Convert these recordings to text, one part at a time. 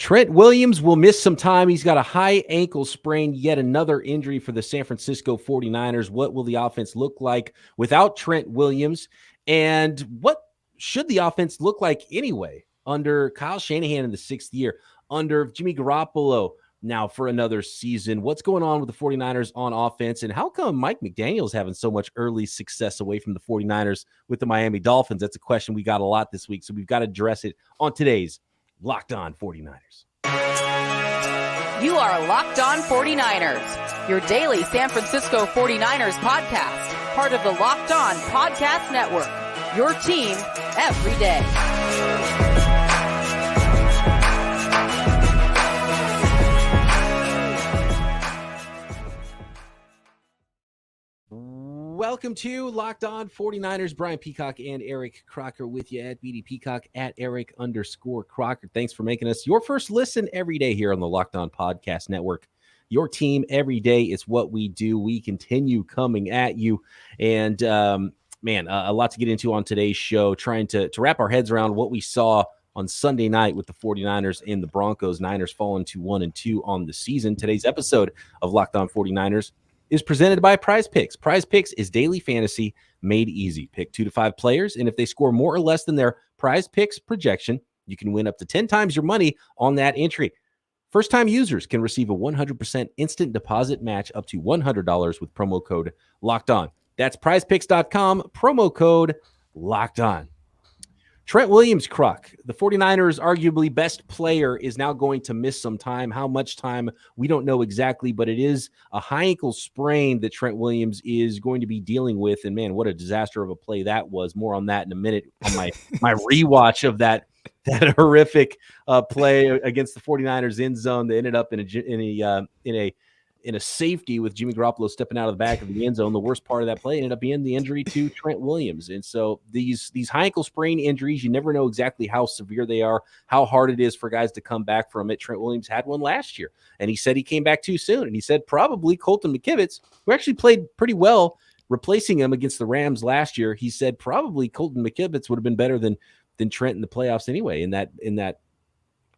Trent Williams will miss some time. He's got a high ankle sprain, yet another injury for the San Francisco 49ers. What will the offense look like without Trent Williams? And what should the offense look like anyway under Kyle Shanahan in the sixth year, under Jimmy Garoppolo now for another season? What's going on with the 49ers on offense? And how come Mike McDaniel's having so much early success away from the 49ers with the Miami Dolphins? That's a question we got a lot this week, so we've got to address it on today's Locked On 49ers. You are Locked On 49ers, your daily San Francisco 49ers podcast, part of the Locked On Podcast Network, your team every day. Welcome to Locked On 49ers. Brian Peacock and Eric Crocker with you at BD Peacock at Eric_Crocker. Thanks for making us your first listen every day here on the Locked On Podcast Network. Your team every day is what we do. We continue coming at you. And, a lot to get into on today's show, trying to wrap our heads around what we saw on Sunday night with the 49ers and the Broncos. Niners falling to 1-2 on the season. Today's episode of Locked On 49ers is presented by PrizePicks. PrizePicks is daily fantasy made easy. Pick 2 to 5 players, and if they score more or less than their PrizePicks projection, you can win up to 10 times your money on that entry. First-time users can receive a 100% instant deposit match up to $100 with promo code LOCKEDON. That's prizepicks.com, promo code LOCKEDON. Trent Williams, Croc, the 49ers' arguably best player, is now going to miss some time. How much time, we don't know exactly, but it is a high ankle sprain that Trent Williams is going to be dealing with. And, man, what a disaster of a play that was. More on that in a minute on my rewatch of that horrific play against the 49ers end zone. They ended up in a safety with Jimmy Garoppolo stepping out of the back of the end zone. The worst part of that play ended up being the injury to Trent Williams. And so these high ankle sprain injuries, you never know exactly how severe they are, how hard it is for guys to come back from it. Trent Williams had one last year, and he said he came back too soon. And he said probably Colton McKivitz, who actually played pretty well replacing him against the Rams last year, he said probably Colton McKivitz would have been better than Trent in the playoffs anyway in that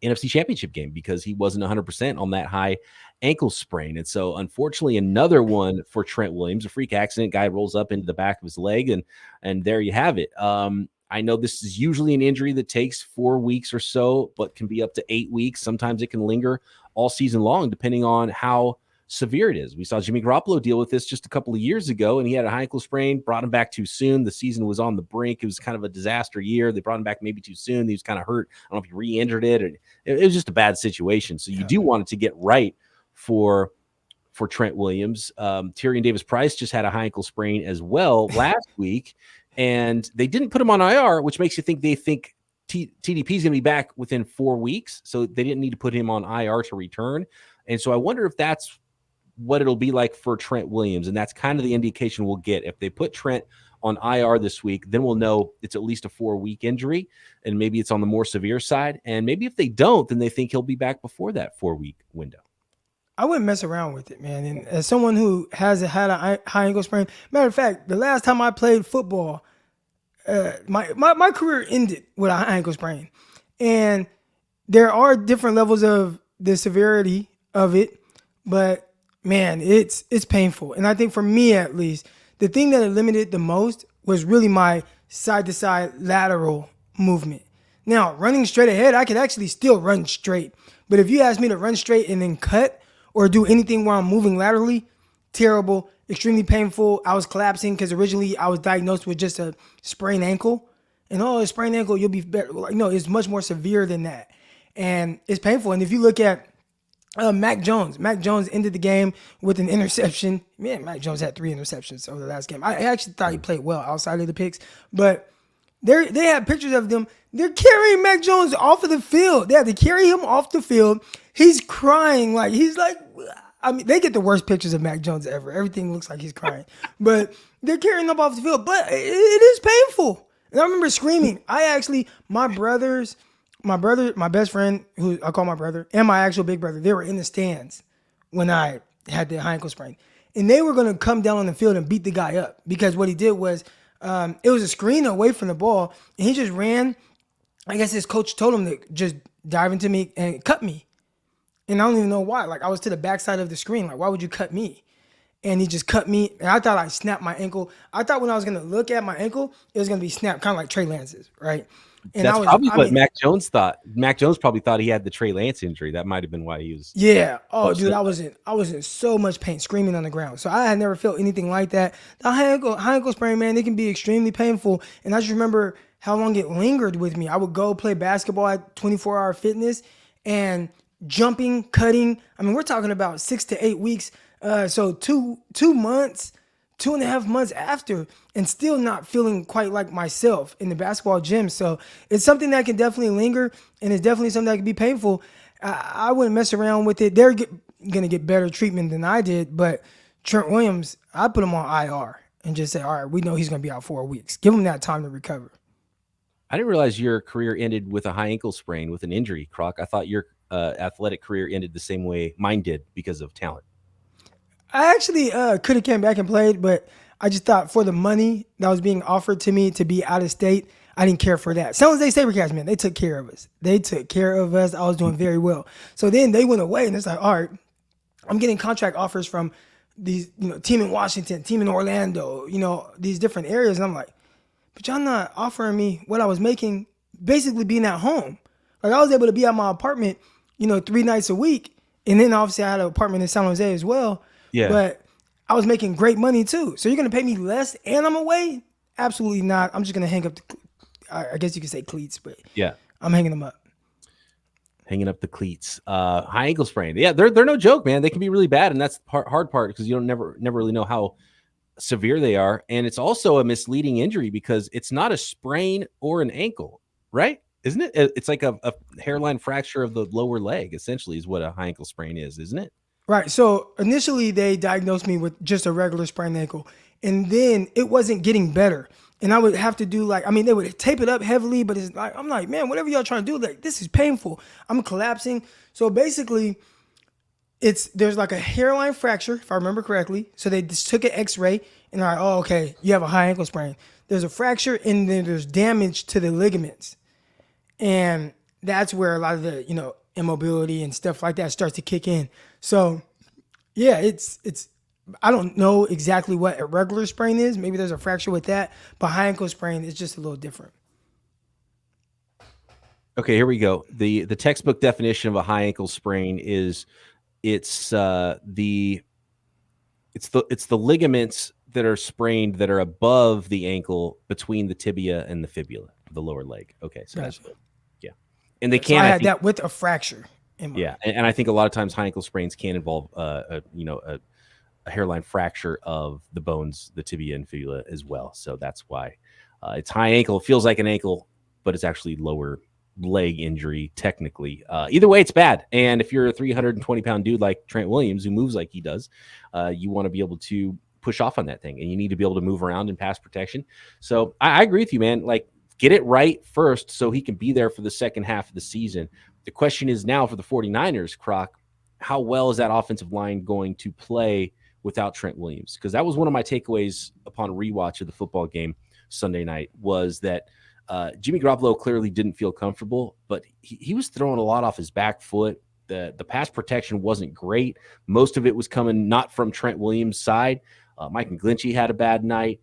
NFC Championship game, because he wasn't 100% on that high ankle sprain. And so unfortunately another one for Trent Williams, a freak accident, guy rolls up into the back of his leg, and there you have it. I know this is usually an injury that takes 4 weeks or so, but can be up to 8 weeks. Sometimes it can linger all season long, depending on how severe it is. We saw Jimmy Garoppolo deal with this just a couple of years ago, and he had a high ankle sprain, brought him back too soon. The season was on the brink. It was kind of a disaster year. They brought him back maybe too soon. He was kind of hurt. I don't know if he re-injured it, or it was just a bad situation. So you do want it to get right for Trent Williams. Tyrion Davis-Price just had a high ankle sprain as well last week, and they didn't put him on IR, which makes you think they think TDP is going to be back within 4 weeks. So they didn't need to put him on IR to return. And so I wonder if that's what it'll be like for Trent Williams. And that's kind of the indication we'll get. If they put Trent on IR this week, then we'll know it's at least a 4-week injury, and maybe it's on the more severe side. And maybe if they don't, then they think he'll be back before that 4-week window. I wouldn't mess around with it, man. And as someone who has had a high ankle sprain, matter of fact, the last time I played football, my career ended with a high ankle sprain. And there are different levels of the severity of it, but man, it's painful. And I think for me, at least, the thing that it limited the most was really my side-to-side lateral movement. Now, running straight ahead, I could actually still run straight. But if you ask me to run straight and then cut or do anything while I'm moving laterally, terrible, extremely painful. I was collapsing because originally I was diagnosed with just a sprained ankle. And a sprained ankle, you'll be better. Like, no, it's much more severe than that. And it's painful. And if you look at Mac Jones ended the game with an interception. Man, Mac Jones had 3 interceptions over the last game. I actually thought he played well outside of the picks, but they had pictures of them. They're carrying Mac Jones off of the field. They had to carry him off the field. He's crying I mean, they get the worst pictures of Mac Jones ever. Everything looks like he's crying, but they're carrying him off the field. But it is painful. And I remember screaming. My best friend, who I call my brother, and my actual big brother, they were in the stands when I had the high ankle sprain. And they were going to come down on the field and beat the guy up, because what he did was, it was a screen away from the ball, and he just ran. I guess his coach told him to just dive into me and cut me. And I don't even know why. Like, I was to the backside of the screen. Like, why would you cut me? And he just cut me. And I thought I snapped my ankle. I thought when I was going to look at my ankle, it was going to be snapped, kind of like Trey Lance's, right? And That's probably what Mac Jones thought. Mac Jones probably thought he had the Trey Lance injury. That might have been why he was. Yeah. Oh, dude, I was in so much pain, screaming on the ground. So I had never felt anything like that. The high ankle sprain, man, it can be extremely painful. And I just remember how long it lingered with me. I would go play basketball at 24-hour fitness and jumping, cutting. I mean, we're talking about 6 to 8 weeks. So 2 months, 2.5 months after, and still not feeling quite like myself in the basketball gym. So it's something that can definitely linger, and it's definitely something that can be painful. I wouldn't mess around with it. They're going to get better treatment than I did, but Trent Williams, I put him on IR and just say, all right, we know he's going to be out 4 weeks. Give him that time to recover. I didn't realize your career ended with a high ankle sprain with an injury, Croc. I thought your athletic career ended the same way mine did because of talent. I actually could have came back and played, but I just thought for the money that was being offered to me to be out of state, I didn't care for that. San Jose SaberCats, man, they took care of us. I was doing very well. So then they went away, and it's like, all right, I'm getting contract offers from these, team in Washington, team in Orlando, these different areas. And I'm like, but y'all not offering me what I was making, basically being at home. Like, I was able to be at my apartment, 3 nights a week. And then obviously I had an apartment in San Jose as well. Yeah. But I was making great money too. So you're going to pay me less and I'm away? Absolutely not. I'm just going to hang up I guess you could say cleats, but yeah, I'm hanging them up. Hanging up the cleats. High ankle sprain. Yeah, they're no joke, man. They can be really bad, and that's the hard part because you don't never really know how severe they are. And it's also a misleading injury because it's not a sprain or an ankle, right? Isn't it? It's like a hairline fracture of the lower leg, essentially, is what a high ankle sprain is, isn't it? Right. So initially they diagnosed me with just a regular sprained ankle, and then it wasn't getting better. And I would have to do they would tape it up heavily, but it's like, I'm like, man, whatever y'all trying to do, like, this is painful. I'm collapsing. So basically there's like a hairline fracture, if I remember correctly. So they just took an x-ray and they're like, oh, okay, you have a high ankle sprain. There's a fracture and then there's damage to the ligaments. And that's where a lot of the, immobility and stuff like that starts to kick in. So yeah, it's I don't know exactly what a regular sprain is. Maybe there's a fracture with that, but high ankle sprain is just a little different. Okay, here we go. The textbook definition of a high ankle sprain is it's the ligaments that are sprained that are above the ankle between the tibia and the fibula, the lower leg. Okay, so gotcha. That's yeah, and they can. So I had that with a fracture. Yeah, and I think a lot of times high ankle sprains can involve a hairline fracture of the bones, the tibia and fibula as well. So that's why it's high ankle. It feels like an ankle, but it's actually lower leg injury technically. Either way, it's bad. And if you're a 320-pound dude like Trent Williams, who moves like he does, you want to be able to push off on that thing, and you need to be able to move around in pass protection. So I agree with you, man. Like, get it right first so he can be there for the second half of the season. The question is now for the 49ers, Croc, how well is that offensive line going to play without Trent Williams? Because that was one of my takeaways upon rewatch of the football game Sunday night, was that Jimmy Garoppolo clearly didn't feel comfortable, but he was throwing a lot off his back foot. The pass protection wasn't great. Most of it was coming not from Trent Williams' side. Mike McGlinchey had a bad night,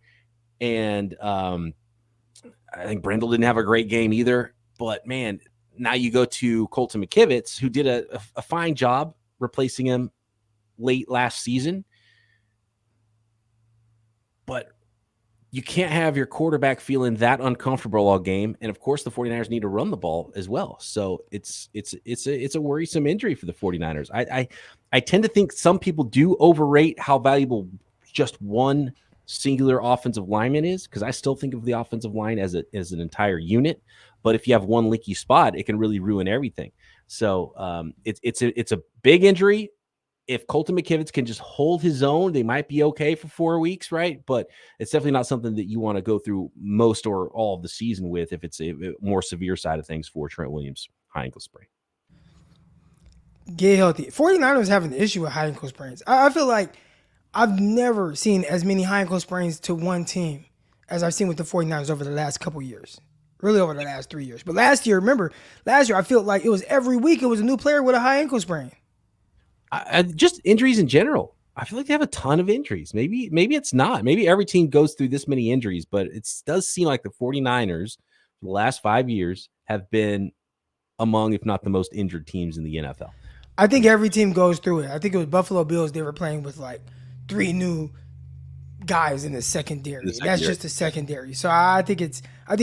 and I think Brendel didn't have a great game either. But, man, now you go to Colton McKivitz, who did a fine job replacing him late last season. But you can't have your quarterback feeling that uncomfortable all game. And, of course, the 49ers need to run the ball as well. So it's a worrisome injury for the 49ers. I tend to think some people do overrate how valuable just one singular offensive lineman is, because I still think of the offensive line as an entire unit. But if you have one leaky spot, it can really ruin everything. So it's a big injury. If Colton McKivitz can just hold his own, they might be okay for 4 weeks, right? But it's definitely not something that you want to go through most or all of the season with if it's a more severe side of things for Trent Williams' high ankle sprain. Get healthy. 49ers have an issue with high ankle sprains. I feel like I've never seen as many high ankle sprains to one team as I've seen with the 49ers over the last couple years, really over the last 3 years. But last year I felt like it was every week it was a new player with a high ankle sprain. Just injuries in general. I feel like they have a ton of injuries. Maybe it's not. Maybe every team goes through this many injuries, but it does seem like the 49ers for the last 5 years have been among, if not the most injured teams in the NFL. I think every team goes through it. I think it was Buffalo Bills. They were playing with like 3 new guys in the secondary. That's just the secondary. So I think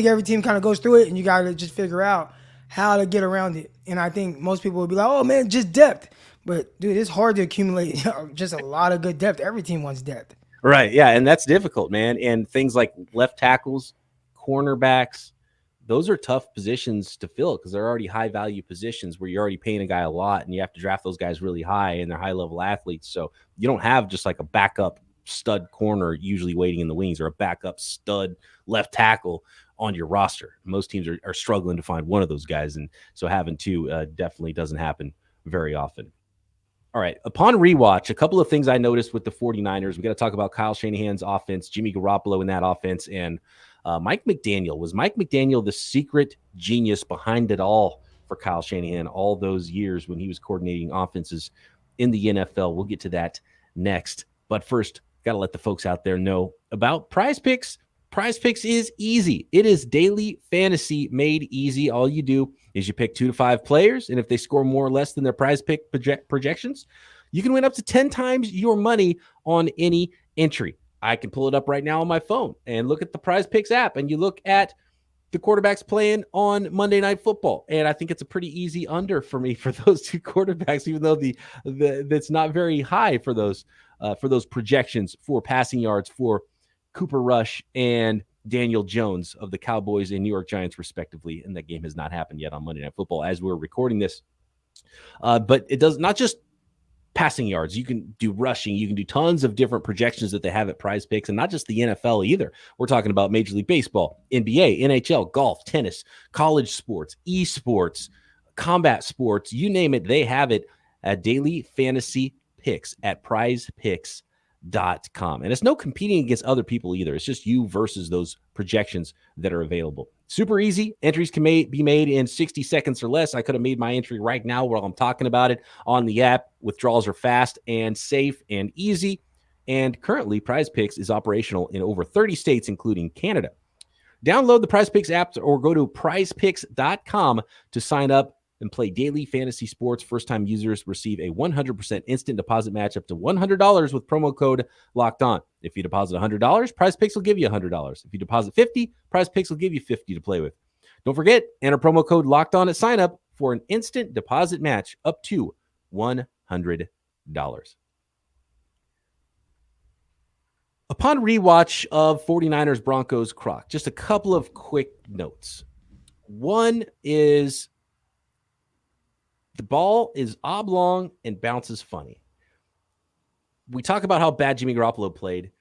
every team kind of goes through it, and you got to just figure out how to get around it. And I think most people would be like, oh man, just depth. But dude, it's hard to accumulate just a lot of good depth. Every team wants depth. Right. Yeah. And that's difficult, man. And things like left tackles, cornerbacks, those are tough positions to fill because they're already high value positions where you're already paying a guy a lot and you have to draft those guys really high and they're high level athletes. So you don't have just like a backup stud corner usually waiting in the wings or a backup stud left tackle on your roster. Most teams are struggling to find one of those guys. And so having two definitely doesn't happen very often. All right. Upon rewatch, a couple of things I noticed with the 49ers. We got to talk about Kyle Shanahan's offense, Jimmy Garoppolo in that offense, and Mike McDaniel. Was Mike McDaniel the secret genius behind it all for Kyle Shanahan all those years when he was coordinating offenses in the NFL? We'll get to that next. But first, got to let the folks out there know about PrizePicks. PrizePicks is easy. It is daily fantasy made easy. All you do is you pick 2 to 5 players, and if they score more or less than their PrizePick projections, you can win up to 10 times your money on any entry. I can pull it up right now on my phone and look at the PrizePicks app, and you look at the quarterbacks playing on Monday Night Football, and I think it's a pretty easy under for me for those 2 quarterbacks, even though that's not very high for those projections for passing yards for Cooper Rush and Daniel Jones of the Cowboys and New York Giants, respectively. And that game has not happened yet on Monday Night Football as we're recording this. But it does not just passing yards. You can do rushing. You can do tons of different projections that they have at PrizePicks, and not just the NFL either. We're talking about Major League Baseball, NBA, NHL, golf, tennis, college sports, esports, combat sports, you name it. They have it at Daily Fantasy Picks at PrizePicks.com. And it's no competing against other people either. It's just you versus those projections that are available. Super easy. Entries can be made in 60 seconds or less. I could have made my entry right now while I'm talking about it on the app. Withdrawals are fast and safe and easy. And currently, PrizePicks is operational in over 30 states, including Canada. Download the PrizePicks app or go to PrizePicks.com to sign up and play daily fantasy sports. First-time users receive a 100% instant deposit match up to $100 with promo code Locked On. If you deposit $100, PrizePicks will give you $100. If you deposit $50, PrizePicks will give you $50 to play with. Don't forget, enter promo code Locked On at sign up for an instant deposit match up to $100. Upon rewatch of 49ers Broncos Croc, just a couple of quick notes. One is the ball is oblong and bounces funny. We talk about how bad Jimmy Garoppolo played.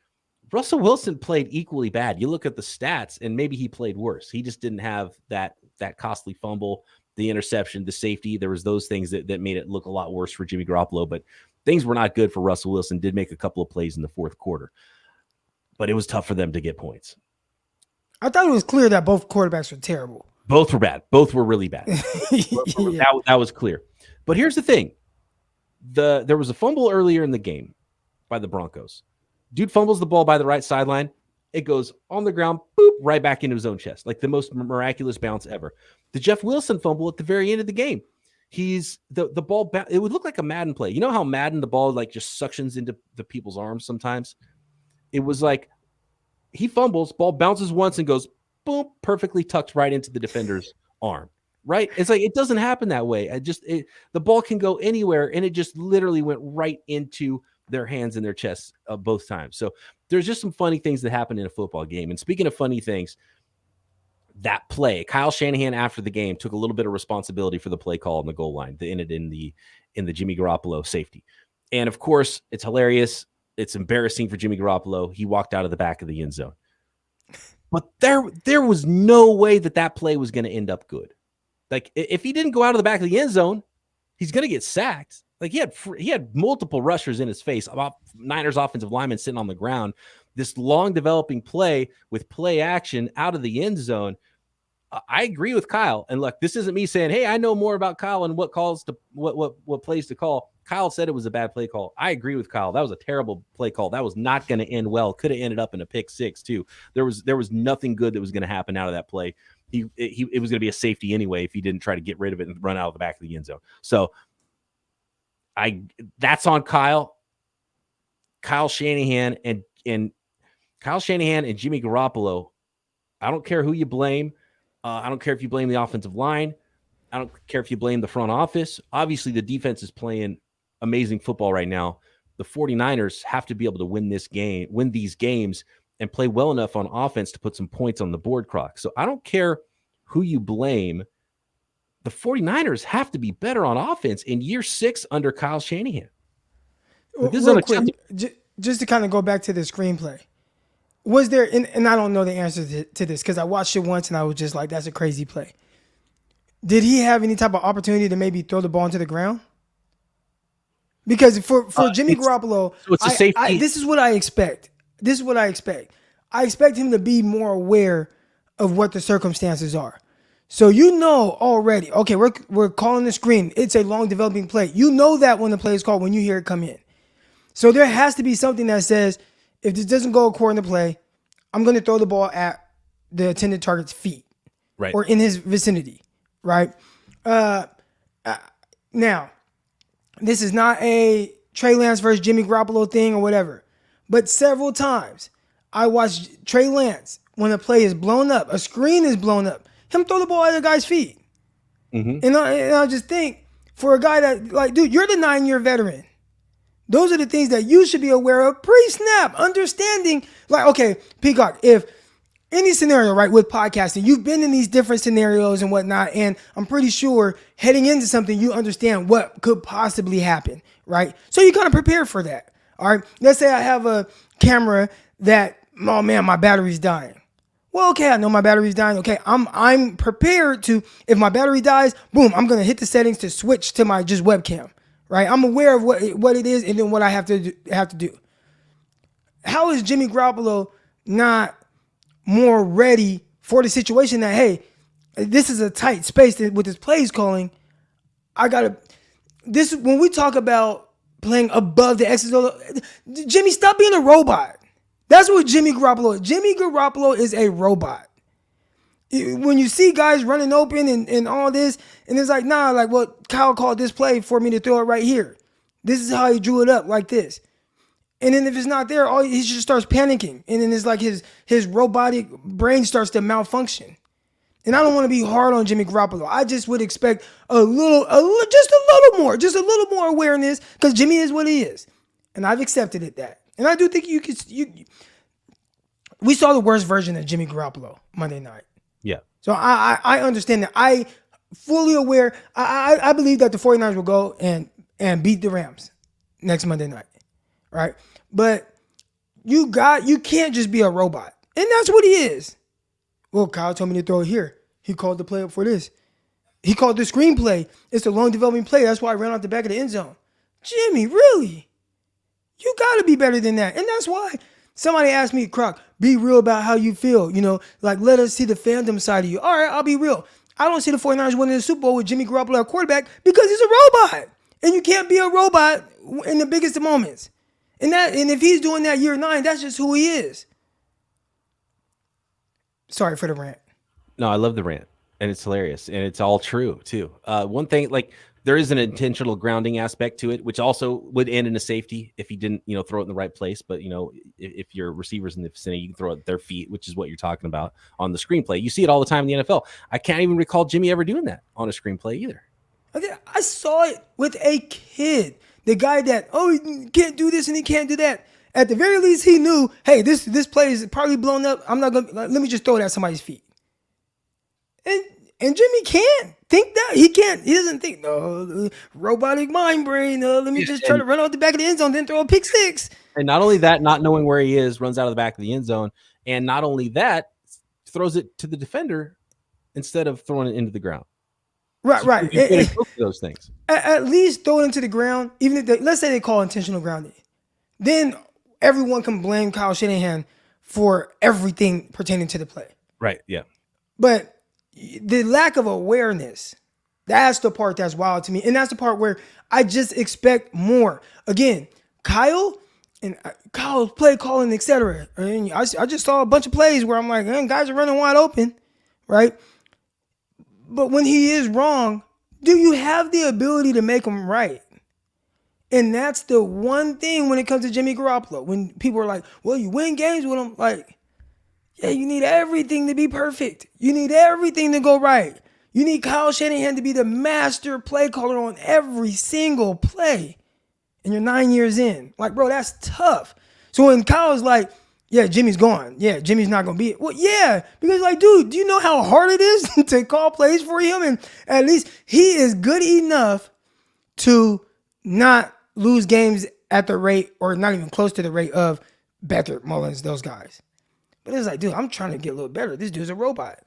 Russell Wilson played equally bad. You look at the stats, and maybe he played worse. He just didn't have that costly fumble, the interception, the safety. There was those things that made it look a lot worse for Jimmy Garoppolo, but things were not good for Russell Wilson. Did make a couple of plays in the fourth quarter, but it was tough for them to get points. I thought it was clear that both quarterbacks were terrible. Both were bad. Both were really bad. Yeah. That was clear. But here's the thing. There was a fumble earlier in the game by the Broncos. Dude fumbles the ball by the right sideline. It goes on the ground, boop, right back into his own chest. Like the most miraculous bounce ever. The Jeff Wilson fumble at the very end of the game. He's the ball. It would look like a Madden play. You know how Madden, the ball like just suctions into the people's arms sometimes? It was like he fumbles, ball bounces once and goes, boom, perfectly tucked right into the defender's arm, right? It's like, it doesn't happen that way. The ball can go anywhere, and it just literally went right into their hands and their chests both times. So there's just some funny things that happen in a football game. And speaking of funny things, that play, Kyle Shanahan after the game took a little bit of responsibility for the play call on the goal line that ended in the Jimmy Garoppolo safety. And of course, it's hilarious. It's embarrassing for Jimmy Garoppolo. He walked out of the back of the end zone. But there was no way that play was going to end up good. Like, if he didn't go out of the back of the end zone, he's going to get sacked. Like, he had multiple rushers in his face, about Niners offensive linemen sitting on the ground. This long developing play with play action out of the end zone. I agree with Kyle. And look, this isn't me saying, hey, I know more about Kyle and what calls to what plays to call. Kyle said it was a bad play call. I agree with Kyle. That was a terrible play call. That was not going to end well. Could have ended up in a pick six too. There was nothing good that was going to happen out of that play. It was going to be a safety anyway if he didn't try to get rid of it and run out of the back of the end zone. So that's on Kyle. Kyle Shanahan and Jimmy Garoppolo. I don't care who you blame. I don't care if you blame the offensive line. I don't care if you blame the front office. Obviously, the defense is playing amazing football right now. The 49ers have to be able to win these games, and play well enough on offense to put some points on the board clock. So I don't care who you blame. The 49ers have to be better on offense in year 6 under Kyle Shanahan. Real quick, just to kind of go back to the screenplay. Was there, and I don't know the answer to this because I watched it once and I was just like, that's a crazy play. Did he have any type of opportunity to maybe throw the ball into the ground? Because for Jimmy Garoppolo, so it's a safety. This is what I expect. I expect him to be more aware of what the circumstances are. So already, okay, we're calling the screen. It's a long developing play. You know that when the play is called, when you hear it come in. So there has to be something that says, if this doesn't go according to play, I'm going to throw the ball at the intended target's feet, right, or in his vicinity, right? Now, this is not a Trey Lance versus Jimmy Garoppolo thing or whatever, but several times I watched Trey Lance, when a play is blown up, a screen is blown up, him throw the ball at a guy's feet. Mm-hmm. And I just think, for a guy that, like, dude, you're the 9-year veteran. Those are the things that you should be aware of pre-snap, understanding. Like, okay, Peacock, if any scenario, right, with podcasting, you've been in these different scenarios and whatnot, and I'm pretty sure heading into something, you understand what could possibly happen, right? So you kind of prepare for that, all right? Let's say I have a camera that, oh man, my battery's dying. Well, okay, I know my battery's dying. Okay, I'm prepared to, if my battery dies, boom, I'm going to hit the settings to switch to my just webcam. Right, I'm aware of what it is and then what I have to do. How is Jimmy Garoppolo not more ready for the situation that, hey, this is a tight space with his plays calling? When we talk about playing above the X's, Jimmy, stop being a robot. That's what Jimmy Garoppolo is. Jimmy Garoppolo is a robot. When you see guys running open and all this, and it's like, nah, like, well, Kyle called this play for me to throw it right here. This is how he drew it up, like this. And then if it's not there, he just starts panicking. And then it's like his robotic brain starts to malfunction. And I don't want to be hard on Jimmy Garoppolo. I just would expect just a little more awareness, because Jimmy is what he is. And I've accepted that. And I do think we saw the worst version of Jimmy Garoppolo Monday night. Yeah. So I understand that. I fully aware. I believe that the 49ers will go and beat the Rams next Monday night. Right? But you can't just be a robot. And that's what he is. Well, Kyle told me to throw it here. He called the play up for this. He called the screenplay. It's a long developing play. That's why I ran out the back of the end zone. Jimmy, really? You got to be better than that. And that's why somebody asked me, Croc, be real about how you feel. Like, let us see the fandom side of you. All right, I'll be real. I don't see the 49ers winning the Super Bowl with Jimmy Garoppolo at quarterback because he's a robot. And you can't be a robot in the biggest of moments. And if he's doing that year 9, that's just who he is. Sorry for the rant. No, I love the rant. And it's hilarious. And it's all true, too. One thing, like, there is an intentional grounding aspect to it, which also would end in a safety if he didn't, throw it in the right place. But, if your receiver's in the vicinity, you can throw it at their feet, which is what you're talking about on the screenplay. You see it all the time in the NFL. I can't even recall Jimmy ever doing that on a screenplay either. I saw it with a kid. The guy that, he can't do this and he can't do that. At the very least, he knew, hey, this play is probably blown up. I'm not going to, let me just throw it at somebody's feet. And Jimmy can't think that. He doesn't think, no, robotic mind brain. Let me just try to run out the back of the end zone, then throw a pick six. And not only that, not knowing where he is, runs out of the back of the end zone. And not only that, throws it to the defender instead of throwing it into the ground. Right, so right. Those things. At least throw it into the ground, even if let's say they call intentional grounding. Then everyone can blame Kyle Shanahan for everything pertaining to the play. Right, yeah. But the lack of awareness, that's the part that's wild to me. And that's the part where I just expect more. Again, Kyle's play calling, etc. And I just saw a bunch of plays where I'm like, guys are running wide open, right? But when he is wrong, do you have the ability to make him right? And that's the one thing when it comes to Jimmy Garoppolo. When people are like, well, you win games with him, like, yeah, you need everything to be perfect. You need everything to go right. You need Kyle Shanahan to be the master play caller on every single play. And you're 9 years in. Like, bro, that's tough. So when Kyle's like, yeah, Jimmy's gone. Yeah, Jimmy's not going to be it. Well, yeah, because like, dude, do you know how hard it is to call plays for him? And at least he is good enough to not lose games at the rate or not even close to the rate of Becker, Mullins, those guys. But it's like, dude, I'm trying to get a little better. This dude's a robot.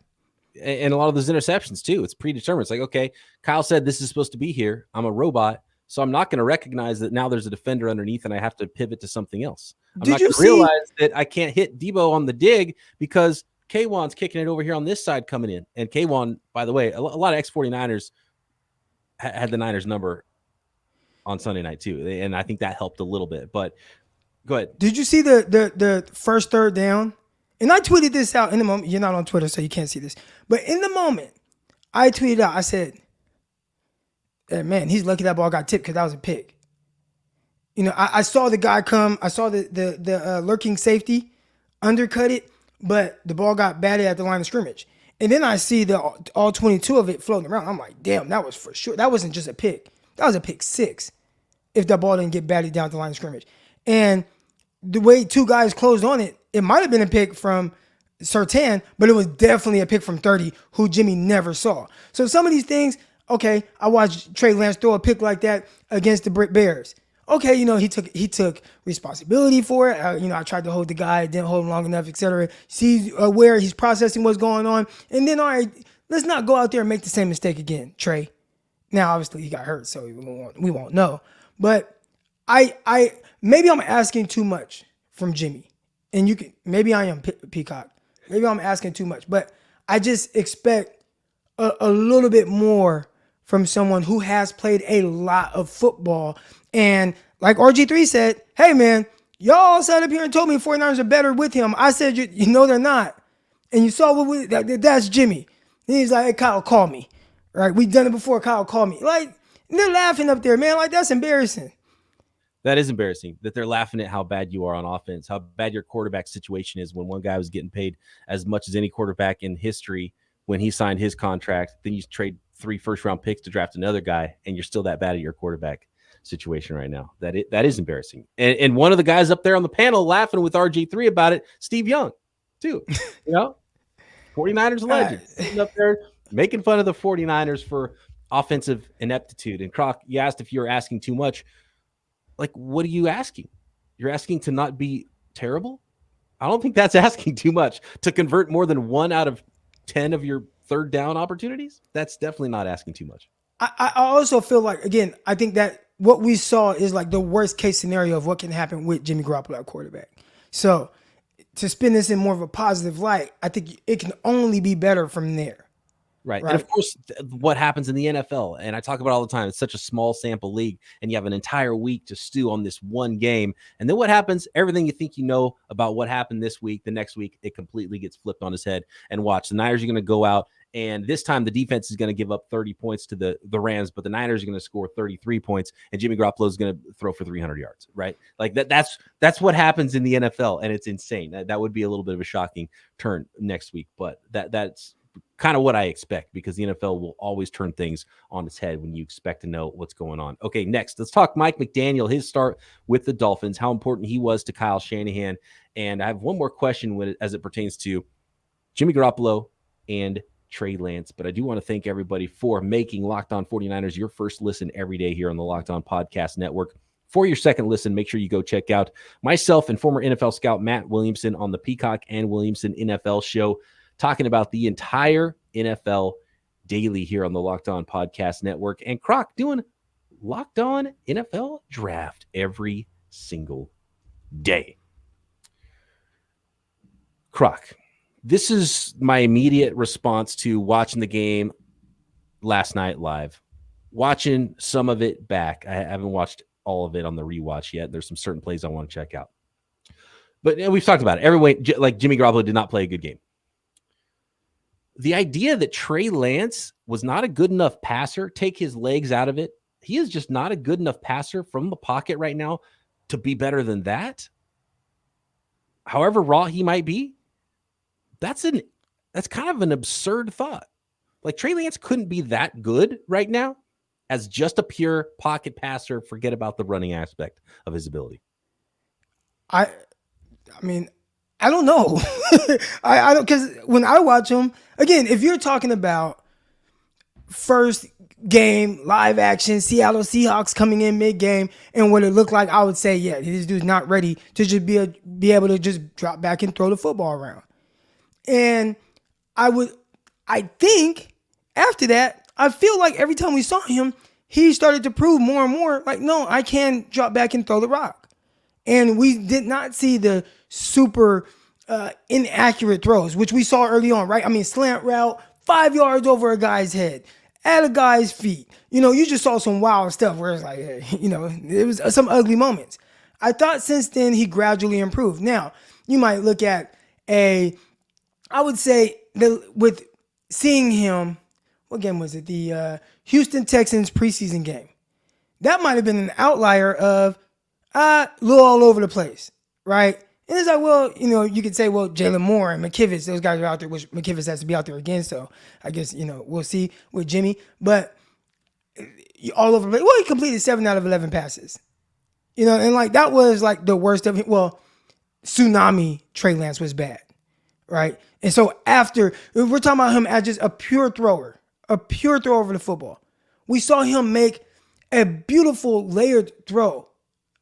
And a lot of those interceptions too, it's predetermined. It's like, okay, Kyle said this is supposed to be here. I'm a robot, so I'm not going to recognize that now there's a defender underneath and I have to pivot to something else. I'm not going to realize that I can't hit Debo on the dig because K1's kicking it over here on this side coming in. And K1, by the way, a lot of ex-49ers had the Niners number on Sunday night too, and I think that helped a little bit. But go ahead. Did you see the first third down? And I tweeted this out in the moment. You're not on Twitter, so you can't see this. But in the moment, I tweeted out, I said, man, he's lucky that ball got tipped because that was a pick. You know, I saw the guy come. I saw the lurking safety undercut it, but the ball got batted at the line of scrimmage. And then I see all 22 of it floating around. I'm like, damn, that was for sure. That wasn't just a pick. That was a pick 6 if the ball didn't get batted down at the line of scrimmage. And the way two guys closed on it, it might have been a pick from Surtain, but it was definitely a pick from 30 who Jimmy never saw. So some of these things, okay, I watched Trey Lance throw a pick like that against the Bears. Okay, you know, he took responsibility for it. You know, I tried to hold the guy, didn't hold him long enough, etc. See where he's processing what's going on. And then, all right, let's not go out there and make the same mistake again, Trey. Now, obviously, he got hurt, so we won't know. But I maybe I'm asking too much from Jimmy. And maybe I am Peacock. Maybe I'm asking too much. But I just expect a little bit more from someone who has played a lot of football. And like RG3 said, hey, man, y'all sat up here and told me 49ers are better with him. I said, you know they're not. And you saw that's Jimmy. And he's like, hey, Kyle, call me. Right? We've done it before. Kyle, call me. Like, they're laughing up there, man. Like, that's embarrassing. That is embarrassing that they're laughing at how bad you are on offense, how bad your quarterback situation is when one guy was getting paid as much as any quarterback in history when he signed his contract. Then you trade 3 first-round picks to draft another guy, and you're still that bad at your quarterback situation right now. That is embarrassing. And one of the guys up there on the panel laughing with RG3 about it, Steve Young, too. You know, 49ers legend. Sitting up there making fun of the 49ers for offensive ineptitude. And Croc, you asked if you were asking too much. Like, what are you asking? You're asking to not be terrible? I don't think that's asking too much. To convert more than 1 out of 10 of your third down opportunities? That's definitely not asking too much. I also feel like, again, I think that what we saw is like the worst case scenario of what can happen with Jimmy Garoppolo at quarterback. So to spin this in more of a positive light, I think it can only be better from there. Right. And of course, what happens in the NFL, and I talk about it all the time, it's such a small sample league, and you have an entire week to stew on this one game. And then what happens? Everything you think you know about what happened this week, the next week, it completely gets flipped on his head. And watch, the Niners are going to go out, and this time the defense is going to give up 30 points to the Rams, but the Niners are going to score 33 points, and Jimmy Garoppolo is going to throw for 300 yards, right? Like that's what happens in the NFL, and it's insane. That would be a little bit of a shocking turn next week, but that's kind of what I expect, because the NFL will always turn things on its head when you expect to know what's going on. Okay, next, let's talk Mike McDaniel, his start with the Dolphins, how important he was to Kyle Shanahan. And I have one more question as it pertains to Jimmy Garoppolo and Trey Lance. But I do want to thank everybody for making Locked On 49ers your first listen every day here on the Locked On Podcast Network. For your second listen, make sure you go check out myself and former NFL scout Matt Williamson on the Peacock and Williamson NFL show, talking about the entire NFL daily here on the Locked On Podcast Network. And Croc doing Locked On NFL Draft every single day. Croc, This is my immediate response to watching the game last night live, watching some of it back. I haven't watched all of it on the rewatch yet. There's some certain plays I want to check out. But we've talked about it. Everyone, like Jimmy Garoppolo did not play a good game. The idea that Trey Lance was not a good enough passer, take his legs out of it. He is just not a good enough passer from the pocket right now to be better than that. However raw he might be, that's kind of an absurd thought. Like Trey Lance couldn't be that good right now as just a pure pocket passer. Forget about the running aspect of his ability. I mean, I don't know. I don't, because when I watch him, again, if you're talking about first game, live action, Seattle Seahawks coming in mid-game and what it looked like, I would say, yeah, this dude's not ready to just be able to just drop back and throw the football around. And I think after that, I feel like every time we saw him, he started to prove more and more like, no, I can drop back and throw the rock. And we did not see the super inaccurate throws, which we saw early on, right? I mean, slant route, 5 yards over a guy's head, at a guy's feet. You just saw some wild stuff where it's like, it was some ugly moments. I thought since then he gradually improved. Now, you might look at I would say that with seeing him, what game was it? The Houston Texans preseason game. That might have been an outlier of a little all over the place, right? And it's like, well, you could say, well, Jalen Moore and McKivitz, those guys are out there, which McKivitz has to be out there again. So I guess, we'll see with Jimmy. But all over the place. Well, he completed 7 out of 11 passes. And like that was like the worst of it. Well, Tsunami Trey Lance was bad, right? And so after, we're talking about him as just a pure thrower over the football. We saw him make a beautiful layered throw.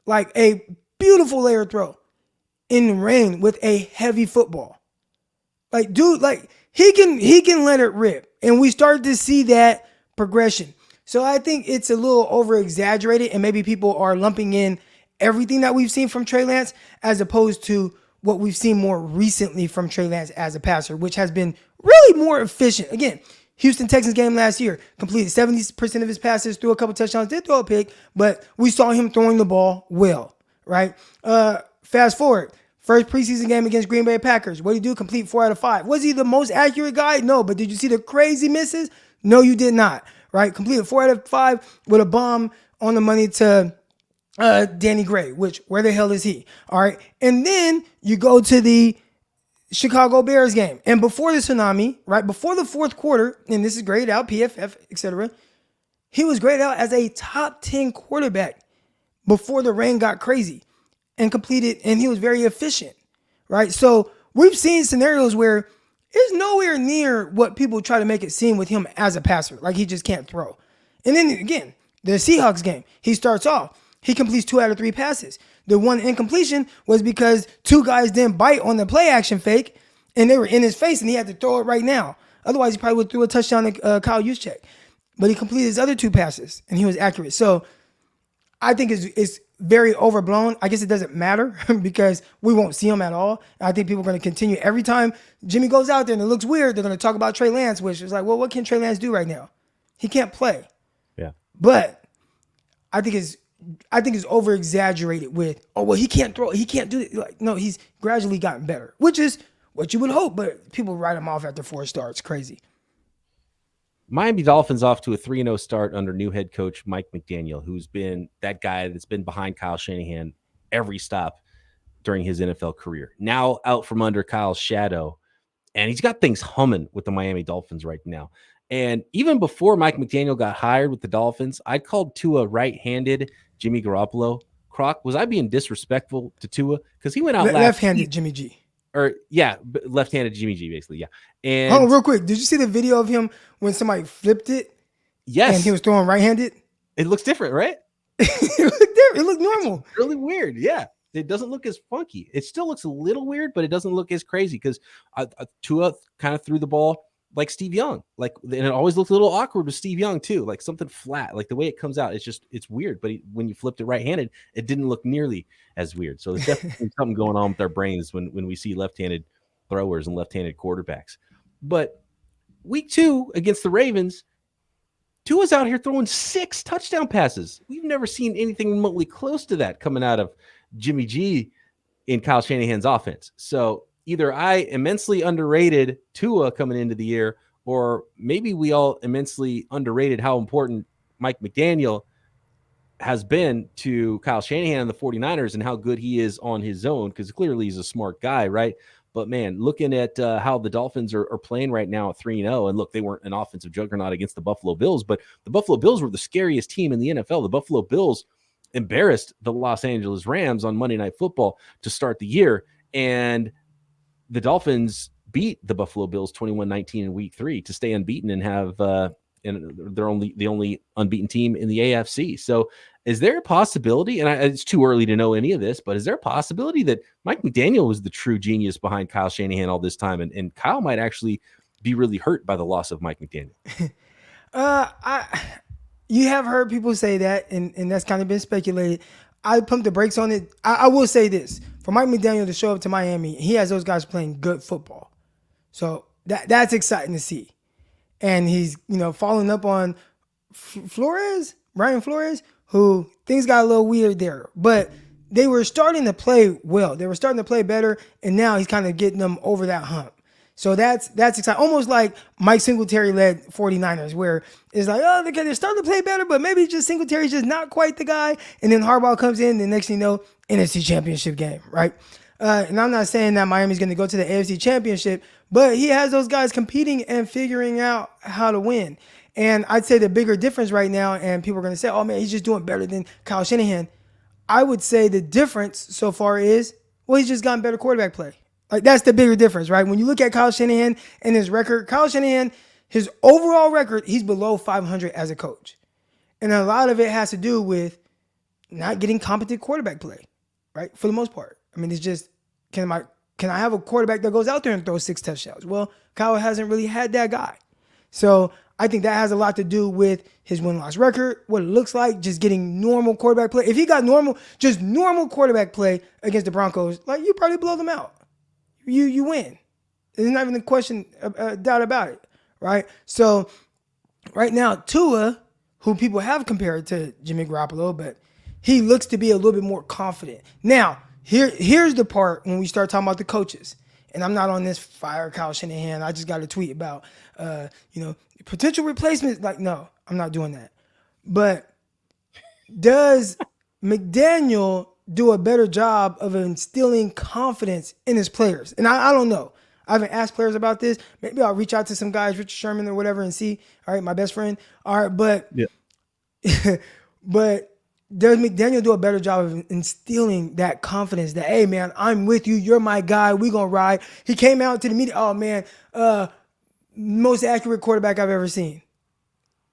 Like a beautiful layered throw in the rain with a heavy football. Like, dude, like he can let it rip. And we started to see that progression. So I think it's a little over exaggerated and maybe people are lumping in everything that we've seen from Trey Lance as opposed to what we've seen more recently from Trey Lance as a passer, which has been really more efficient. Again, Houston Texans game last year, completed 70% of his passes, threw a couple touchdowns, did throw a pick, but we saw him throwing the ball well, right? Fast forward, first preseason game against Green Bay Packers. What did he do? Complete 4 out of 5. Was he the most accurate guy? No, but did you see the crazy misses? No, you did not, right? Completed 4 out of 5 with a bomb on the money to Danny Gray, which where the hell is he? All right. And then you go to the Chicago Bears game. And before the tsunami, right before the fourth quarter, and this is graded out, PFF, etc., he was graded out as a top 10 quarterback before the rain got crazy and completed, and he was very efficient, right? So we've seen scenarios where it's nowhere near what people try to make it seem with him as a passer, like he just can't throw. And then again, the Seahawks game, he starts off, he completes 2 out of 3 passes. The one incompletion was because 2 guys didn't bite on the play action fake, and they were in his face, and he had to throw it right now. Otherwise, he probably would have threw a touchdown to Kyle Juszczyk. But he completed his other 2 passes, and he was accurate. So I think it's very overblown. I guess it doesn't matter because we won't see him at all. And I think people are going to continue. Every time Jimmy goes out there and it looks weird, they're going to talk about Trey Lance, which is like, well, what can Trey Lance do right now? He can't play. Yeah. But I think it's over exaggerated with, oh, well, he can't throw, he can't do it. Like, no, he's gradually gotten better, which is what you would hope, but people write him off after 4 starts. Crazy. Miami Dolphins off to a 3-0 start under new head coach Mike McDaniel, who's been that guy that's been behind Kyle Shanahan every stop during his NFL career. Now out from under Kyle's shadow, and he's got things humming with the Miami Dolphins right now. And even before Mike McDaniel got hired with the Dolphins, I called Tua right-handed Jimmy Garoppolo. Croc, was I being disrespectful to Tua? Because he went out left-handed Jimmy G. Or yeah, left-handed Jimmy G, basically, yeah. And oh, real quick, did you see the video of him when somebody flipped it? Yes. And he was throwing right-handed? It looks different, right? It looked normal. It's really weird, yeah. It doesn't look as funky. It still looks a little weird, but it doesn't look as crazy because Tua kind of threw the ball like Steve Young. And it always looked a little awkward with Steve Young too, like something flat. Like the way it comes out, it's weird. But when you flipped it right-handed, it didn't look nearly as weird. So there's definitely something going on with our brains when we see left-handed throwers and left-handed quarterbacks. But week 2 against the Ravens, Tua's out here throwing 6 touchdown passes. We've never seen anything remotely close to that coming out of Jimmy G in Kyle Shanahan's offense. So either I immensely underrated Tua coming into the year, or maybe we all immensely underrated how important Mike McDaniel has been to Kyle Shanahan and the 49ers and how good he is on his own, because clearly he's a smart guy, right? But, man, looking at how the Dolphins are playing right now at 3-0, and look, they weren't an offensive juggernaut against the Buffalo Bills, but the Buffalo Bills were the scariest team in the NFL. The Buffalo Bills embarrassed the Los Angeles Rams on Monday Night Football to start the year, and the Dolphins beat the Buffalo Bills 21-19 in week 3 to stay unbeaten and have and they're the only unbeaten team in the AFC. So is there a possibility, and it's too early to know any of this, but is there a possibility that Mike McDaniel was the true genius behind Kyle Shanahan all this time, and Kyle might actually be really hurt by the loss of Mike McDaniel? You have heard people say that, and that's kind of been speculated. I pump the brakes on it. I will say this. For Mike McDaniel to show up to Miami, he has those guys playing good football. So that's exciting to see. And he's, following up on Brian Flores, who things got a little weird there. But they were starting to play well. They were starting to play better, and now he's kind of getting them over that hump. So that's exciting. Almost like Mike Singletary-led 49ers, where it's like, oh, they're starting to play better, but maybe just Singletary's just not quite the guy. And then Harbaugh comes in, and the next thing you know, NFC Championship game, right? And I'm not saying that Miami's going to go to the AFC Championship, but he has those guys competing and figuring out how to win. And I'd say the bigger difference right now, and people are going to say, oh, man, he's just doing better than Kyle Shanahan. I would say the difference so far is, well, he's just gotten better quarterback play. Like, that's the bigger difference, right? When you look at Kyle Shanahan and his record, Kyle Shanahan, his overall record, he's below 500 as a coach. And a lot of it has to do with not getting competent quarterback play, right? For the most part. I mean, it's just, can I have a quarterback that goes out there and throws 6 touchdowns? Well, Kyle hasn't really had that guy. So I think that has a lot to do with his win-loss record, what it looks like, just getting normal quarterback play. If he got normal quarterback play against the Broncos, like, you probably blow them out. You win. There's not even a question, doubt about it, right? So right now, Tua, who people have compared to Jimmy Garoppolo, but he looks to be a little bit more confident. Now, here's the part when we start talking about the coaches. And I'm not on this fire Kyle Shanahan. I just got a tweet about, potential replacements. Like, no, I'm not doing that. But does McDaniel do a better job of instilling confidence in his players? And I don't know. I haven't asked players about this. Maybe I'll reach out to some guys, Richard Sherman or whatever, and see. All right, my best friend. All right, but yeah. But does McDaniel do a better job of instilling that confidence that, hey, man, I'm with you. You're my guy. We're going to ride. He came out to the media. Oh, man, most accurate quarterback I've ever seen.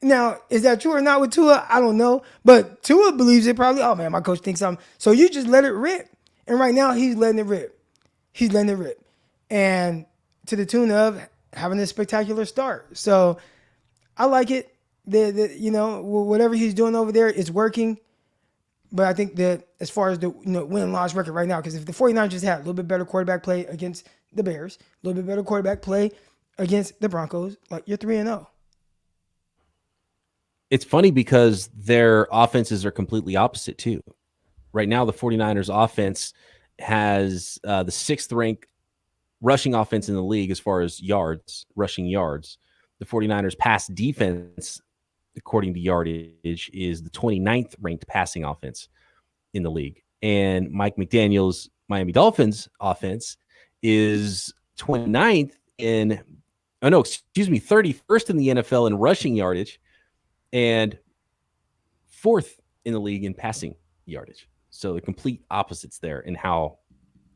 Now, is that true or not with Tua? I don't know. But Tua believes it probably. Oh, man, my coach thinks I'm. So you just let it rip. And right now, he's letting it rip. And to the tune of having a spectacular start. So I like it. Whatever he's doing over there is working. But I think that as far as the win-loss record right now, because if the 49ers just had a little bit better quarterback play against the Bears, a little bit better quarterback play against the Broncos, like, you're 3-0. It's funny because their offenses are completely opposite too. Right now, the 49ers offense has the 6th ranked rushing offense in the league as far as rushing yards. The 49ers pass defense, according to yardage, is the 29th ranked passing offense in the league. And Mike McDaniel's Miami Dolphins offense is 29th 31st in the NFL in rushing yardage and 4th in the league in passing yardage. So the complete opposites there in how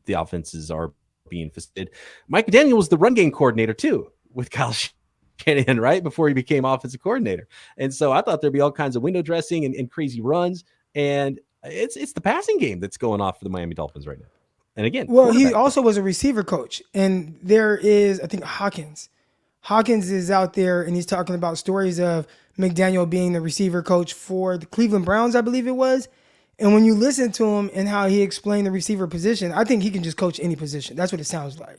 the offenses are being facilitated. Mike McDaniel was the run game coordinator too with Kyle Shanahan, right, before he became offensive coordinator. And so I thought there'd be all kinds of window dressing and crazy runs. And it's the passing game that's going off for the Miami Dolphins right now. And again, well, he also was a receiver coach. And there is, I think, Hawkins. Hawkins is out there, and he's talking about stories of McDaniel being the receiver coach for the Cleveland Browns, I believe it was. And when you listen to him and how he explained the receiver position, I think he can just coach any position. That's what it sounds like.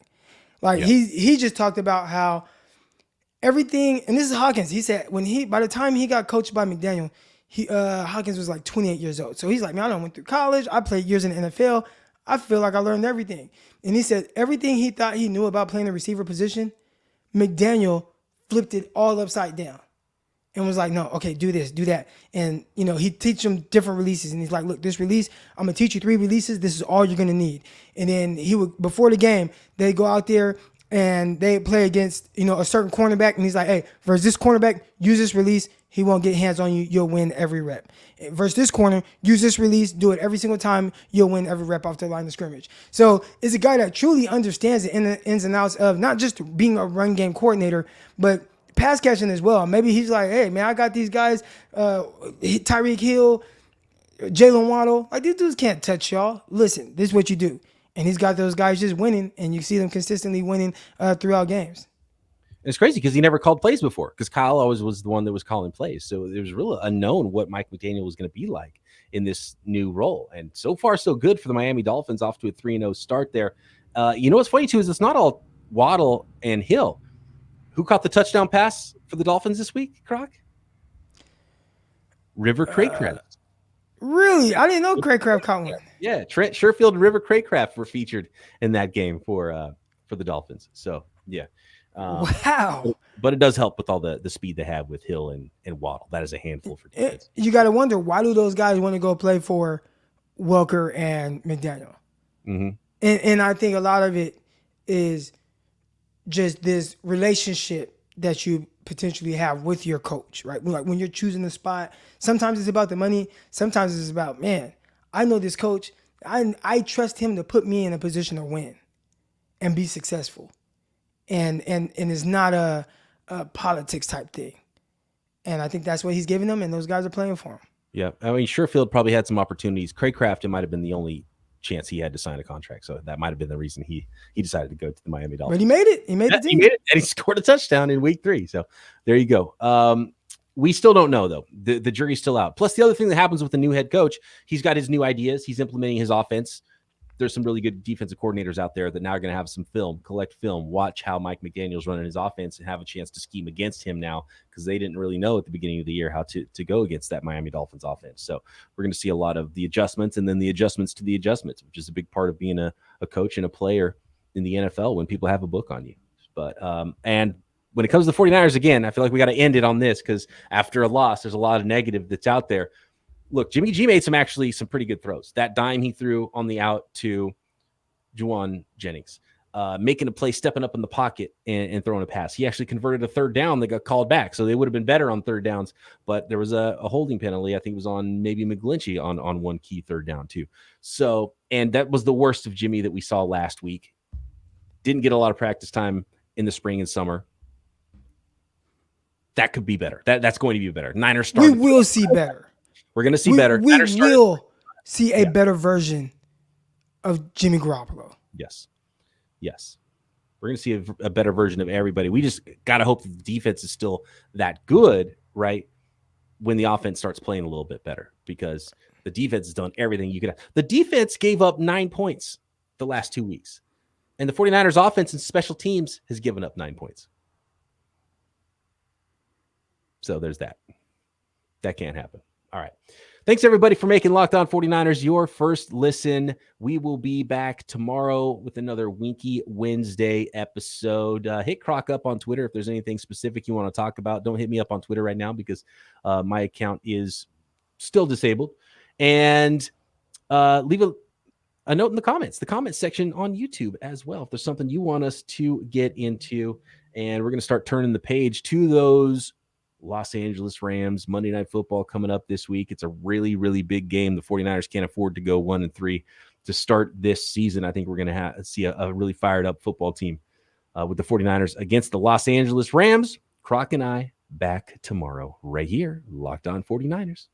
Like he just talked about how everything, and this is Hawkins. He said by the time he got coached by McDaniel, Hawkins was like 28 years old. So he's like, man, I went through college. I played years in the NFL. I feel like I learned everything. And he said everything he thought he knew about playing the receiver position, McDaniel flipped it all upside down and was like, no, okay, do this, do that. And, he'd teach him different releases. And he's like, look, this release, I'm going to teach you 3 releases. This is all you're going to need. And then he would, before the game, they'd go out there and they play against, a certain cornerback. And he's like, hey, versus this cornerback, use this release. He won't get hands on you. You'll win every rep. Versus this corner, use this release. Do it every single time. You'll win every rep off the line of scrimmage. So it's a guy that truly understands the ins and outs of not just being a run game coordinator, but pass catching as well. Maybe he's like, hey, man, I got these guys, Tyreek Hill, Jalen Waddle. Like, these dudes can't touch y'all. Listen, this is what you do. And he's got those guys just winning, and you see them consistently winning throughout games. It's crazy because he never called plays before, because Kyle always was the one that was calling plays. So it was really unknown what Mike McDaniel was going to be like in this new role. And so far, so good for the Miami Dolphins, off to a 3-0 start there. What's funny, too, is it's not all Waddle and Hill. Who caught the touchdown pass for the Dolphins this week, Croc? River Craycraft. Really? I didn't know Craycraft caught one. Yeah, Trent Sherfield and River Craycraft were featured in that game for the Dolphins. So, yeah. Wow. But it does help with all the speed they have with Hill and Waddle. That is a handful for defense. You got to wonder, why do those guys want to go play for Welker and McDaniel? Mm-hmm. And I think a lot of it is just this relationship that you potentially have with your coach, right? Like when you're choosing the spot, sometimes it's about the money. Sometimes it's about, man, I know this coach. I trust him to put me in a position to win and be successful. And it's not a politics type thing. And I think that's what he's giving them, and those guys are playing for him. Yeah. I mean, Sherfield probably had some opportunities. Craycraft, it might have been the only chance he had to sign a contract. So that might have been the reason he decided to go to the Miami Dolphins. But he made it. He made the team. He made it, and he scored a touchdown in week 3. So there you go. We still don't know, though. The jury's still out. Plus, the other thing that happens with the new head coach, he's got his new ideas. He's implementing his offense. There's some really good defensive coordinators out there that now are going to have some collect film, watch how Mike McDaniel's running his offense, and have a chance to scheme against him now, because they didn't really know at the beginning of the year how to go against that Miami Dolphins offense. So we're going to see a lot of the adjustments, and then the adjustments to the adjustments, which is a big part of being a coach and a player in the NFL when people have a book on you. But and when it comes to the 49ers, again, I feel like we got to end it on this, because after a loss, there's a lot of negative that's out there. Look, Jimmy G made some pretty good throws. That dime he threw on the out to Juwan Jennings, making a play, stepping up in the pocket and throwing a pass. He actually converted a third down that got called back. So they would have been better on third downs, but there was a holding penalty. I think it was on maybe McGlinchey on one key third down too. So, and that was the worst of Jimmy that we saw last week. Didn't get a lot of practice time in the spring and summer. That could be better. That's going to be better. Niners started. We will see better. We're going to see better. We will see a better version of Jimmy Garoppolo. Yes. We're going to see a better version of everybody. We just got to hope that the defense is still that good, right, when the offense starts playing a little bit better, because the defense has done everything you could. The defense gave up 9 points the last 2 weeks, and the 49ers offense and special teams has given up 9 points. So there's that. That can't happen. All right. Thanks, everybody, for making Locked On 49ers your first listen. We will be back tomorrow with another Winky Wednesday episode. Hit Croc up on Twitter if there's anything specific you want to talk about. Don't hit me up on Twitter right now, because my account is still disabled. And leave a note in the comments section on YouTube as well, if there's something you want us to get into. And we're going to start turning the page to those Los Angeles Rams Monday Night Football coming up this week. It's a really, really big game. The 49ers can't afford to go 1-3 to start this season. I think we're going to see a really fired up football team with the 49ers against the Los Angeles Rams. Croc and I back tomorrow right here, Locked On 49ers.